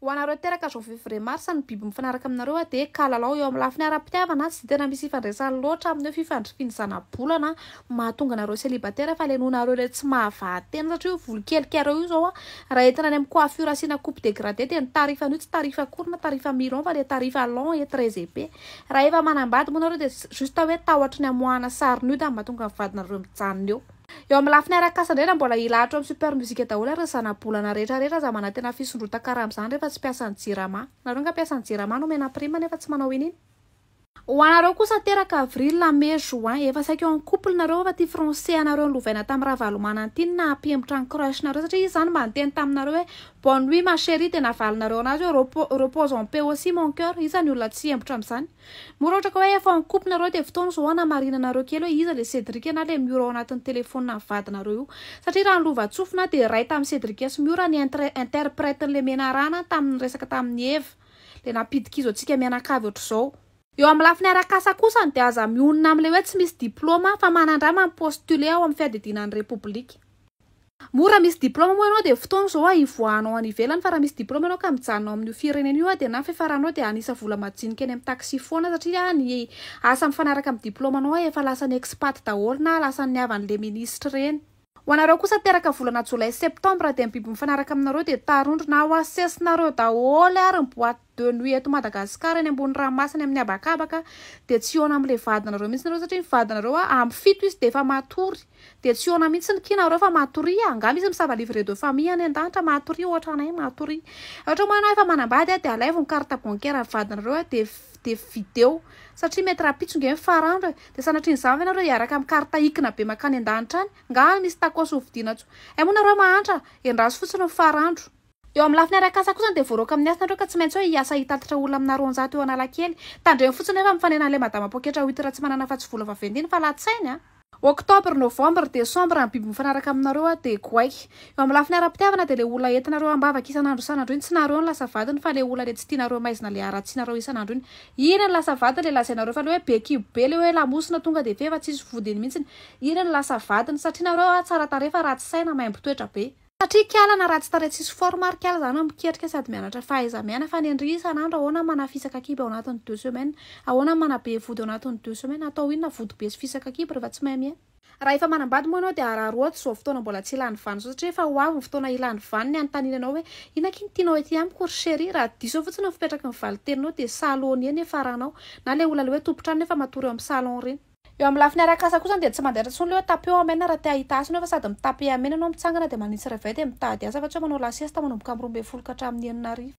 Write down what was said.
Ho anareo teraka janvier mars ny biby mifanaraka aminareo dia kalalao eo amin'ny lafiny ara-pitiavana sy tena misy ifandraisany loatra amin'ny fifandrifindizana-bolana mahatonga anareo célibataire fa lenonareo ilay tsy mahavahatena satria volo kelikely io zao raha entina any amin'ny coiffure asiana coupe dégradé dia ny tarifa ny tsy tarifa akory na tarifa million fa le tarifa long et très épais raha efa manambady moa nareo dia juste hoe tahotra ny amoahana sariny io dia mahatonga vadinareo mijanona eo. Eo amin'ny lafiny arak'asa mbola ilahatra amin'ny super musique daholo ary zana-bolana rehetrarehetra za manantena fisondrota-karama izany rehefa tsy piasan'ny jirama. Nareo nga piasan'ny jirama no mena prima nefa tsy manao ininy. Ho anareo kosa teraka avril, mai, juin efa saika eo amin'ny couple nareo fa tia français anareo lovaina tamin'ny raha valomanantiny na hampihembotra ny crush nareo satria izy zany mba niteny taminareo hoe bonne nuit ma chérie tena valinareo anazy hoe repose en paix aussi mon cœur iza ny olona tsy hembotra amin'izany. Mora ohatra ka hoe efa amin'ny couple nareo dia fotoana zao namarina nareo kely hoe iza le Cédric na le miora ao anatin'ny telefonina ny vadinareo io satria raha ny lova-tsofina dia ray tamin'ny Cédric sy miora ny interprète-ny le menarana tamin'ny resaka tamin'ny Eva le napidika izy antsika mianakavy ohatr'izao. Eo amin'ny lafiny arak'asa kosa dia aza mionona amin'ilay hoe tsy misy diplôma fa manandrama mipostule ao amin'ny fiadidinan'ny repoblika. Mora misy diplôma moa ianao dia fotoana zao hivoahanao any ivelany fa raha misy diplôma ianao ka mijanona amin'io firenena io dia na fiafaranao dia anisa vola majinika eny amin'ny taxi foana satria ny asa mifanaraka amin'ny diplômanao efa lasan'ny expat daholo na lasan'ny havan'le ministre reny. Ho anareo kosa teraka volana jolay septembre dia biby mifanaraka aminareo dia tarondro na ho asesinareo daholo ary ny boîte de nuit eto Madagasikara eny ambony ranomasina amin'ny habakabaka dia tsy hiona amin'ilay vadinareo mihitsy nareo satria ny vadinareo amin'ny fito izy dia efa matory dia tsy hiona mihitsy ny kinareo fa matory anga misy misava livre de famille any an-danitra matory ohatra anay matory ohatra moa ianao efa manambady dia alaivo ny carte bancaire ny vadinareo dia video satria mety raha pitsonge farandro dia sanatria izany ianareo hiaraka amin'ny carte ikina be makany an-danitra any nga misy takosy hovidiana tso moa nareo mahantra endraso fotsiny ny farandro. Eo amin'ny lafiny arak'asa kosa dia voaroka amin'ny asa nareo ka tsy maintsy hoe hiasa hitatitra olona amina roanjato eo Analakely tandreny fotsiny efa mifanenan'ilay madama poketra witra tsy manana afa-tsy vola vaventina fa latsainy Octobre, Novembre, Décembre ny biby mifanaraka aminareo dia goaiky. Eo amin'ny lafiny ara-pitiavana dia le olona entinareo ambavaka isan'andro isan'andro iny tsy nareo ny lasa vadiny fa le olona le tsy tianareo maizina le aratsianareo isan'andro iny. Iny ny lasa vadiny le lazainareo fa le hoe be kibo be le hoe lamosina tonga dia ve fa tsisy vodiny mihitsy. Iny ny lasa vadiny satria nareo tsara tarefa ratsy saina maimbo toetra be. Satria kialana ratsy tarehy tsisy forme ary kiala zany miketrika sady mianatra fahaiza-miaina fa ny andry isan'andro ahoana mana fisaka kibo ao anatin'ny 2 semaines ahoana mana be vody ao anatin'ny 2 semaines atao inona vody be sy fisaka kibo rehefa tsy mahay miaina. Raha efa manambady moa ianao dia araroatra zao fotoana mbola tsy ilany vany zao satria efa ho avy ny fotoana ilany vany ny anontanianao hoe inona tianao ety amiko ry chérie raha diso fotsiny ny fipetraka ny valiteninao dia salon eny faranao na le olona le hoe tompotrano nefa matory eo amin'ny salon reny. Eo amin'ny lafiny arak'asa kosa dia tsy mandaitra tsony le hoe tapeo amena raha te ahita asina fa sady mitape amena ianao mitsangana dia manintsy revay dia mitady asa fa tsy manao lasesta manomboka amin'ny 12 ka hatramin'ny 9 arivo.